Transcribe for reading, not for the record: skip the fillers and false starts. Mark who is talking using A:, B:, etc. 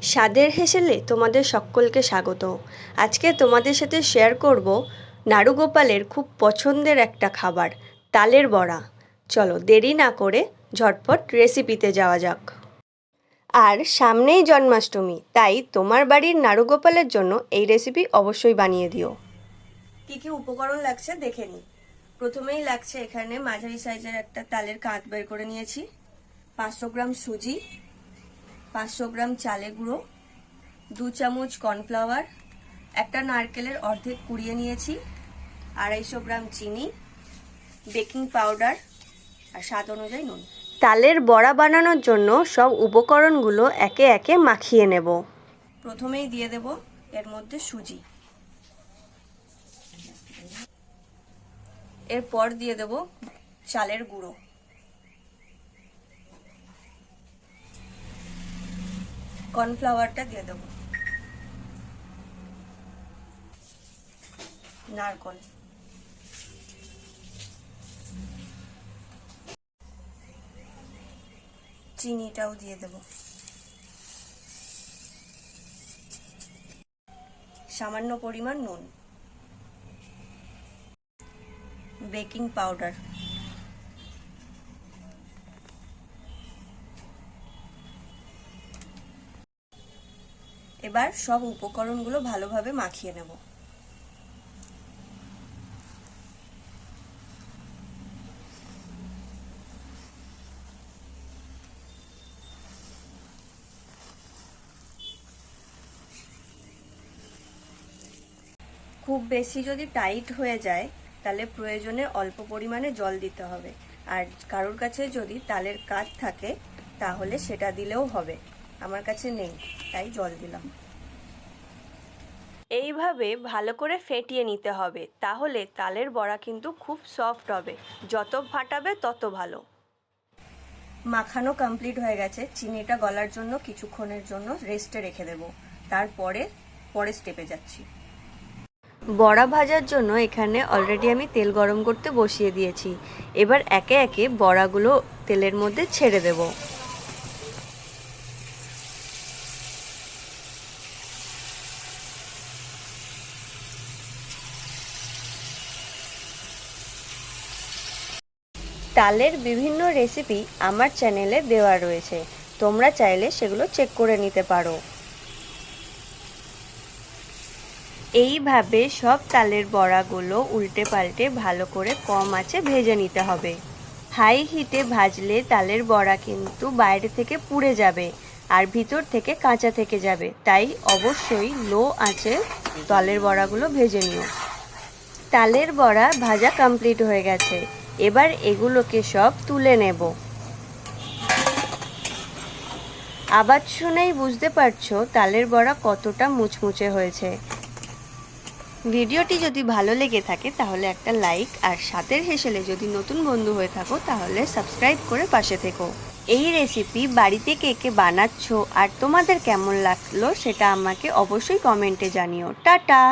A: স্বাদের হেসেলে তোমাদের সকলকে স্বাগত। আজকে তোমাদের সাথে শেয়ার করব নাড়ুগোপালের খুব পছন্দের একটা খাবার, তালের বড়া। চলো দেরি না করে ঝটপট রেসিপিতে যাওয়া যাক। আর সামনেই জন্মাষ্টমী, তাই তোমার বাড়ির নাড়ুগোপালের জন্য এই রেসিপি অবশ্যই বানিয়ে দিও। কী কী উপকরণ লাগছে দেখে নিই। প্রথমেই লাগছে এখানে মাঝারি সাইজের একটা তালের কাঁধ বের করে নিয়েছি, 500 গ্রাম সুজি, 500 গ্রাম চালের গুঁড়ো, 2 চামচ কর্নফ্লাওয়ার, একটা নারকেলের অর্ধেক কুড়িয়ে নিয়েছি, 250 গ্রাম চিনি, বেকিং পাউডার আর স্বাদ অনুযায়ী নুন। তালের বড়া বানানোর জন্য সব উপকরণগুলো একে একে মাখিয়ে নেব। প্রথমেই দিয়ে দেব এর মধ্যে সুজি, এরপর দিয়ে দেব চালের গুঁড়ো, কর্নফ্লাওয়ারটা দিয়ে দেব, নারকেল, চিনিটাও দিয়ে দেব, সামান্য পরিমাণ নুন, বেকিং পাউডার, এবার সব উপকরণগুলো ভালোভাবে মাখিয়ে নেব। খুব বেশি যদি টাইট হয়ে যায় তাহলে প্রয়োজনে অল্প পরিমাণে জল দিতে হবে, আর কারোর কাছে যদি তালের কাঠ থাকে তাহলে সেটা দিলেও হবে। আমার কাছে নেই তাই জল দিলাম। এইভাবে ভালো করে ফেটিয়ে নিতে হবে, তাহলে তালের বড়া কিন্তু খুব সফট হবে। যত ফাটাবে তত ভালো। মাখানো কমপ্লিট হয়ে গেছে, চিনিটা গলার জন্য কিছুক্ষণের জন্য রেস্টে রেখে দেব, তারপরে পরের স্টেপে যাচ্ছি। বড়া ভাজার জন্য এখানে অলরেডি আমি তেল গরম করতে বসিয়ে দিয়েছি। এবার একে একে বড়াগুলো তেলের মধ্যে ছেড়ে দেব। তালের বিভিন্ন রেসিপি আমার চ্যানেলে দেওয়া রয়েছে, তোমরা চাইলে সেগুলো চেক করে নিতে পারো। এইভাবে সব তালের বড়াগুলো উল্টে পাল্টে ভালো করে কম আঁচে ভেজে নিতে হবে। হাই হিটে ভাজলে তালের বড়া কিন্তু বাইরে থেকে পুড়ে যাবে আর ভিতর থেকে কাঁচা থেকে যাবে, তাই অবশ্যই লো আঁচে তালের বড়াগুলো ভেজে নিও। তালের বড়া ভাজা কমপ্লিট হয়ে গেছে, এবার এগুলোকে সব তুলে নেব। আওয়াজ শুনেই বুঝতে পারছো তালের বড়া কতটা মুচমুচে হয়েছে। ভিডিওটি যদি ভালো লেগে থাকে তাহলে একটা লাইক, আর স্বাদের হেসেলে যদি নতুন বন্ধু হয়ে থাকো তাহলে সাবস্ক্রাইব করে পাশে থেকো। এই রেসিপি বাড়িতে কে কে বানাচ্ছো আর তোমাদের কেমন লাগলো সেটা আমাকে অবশ্যই কমেন্টে জানিও। টাটা।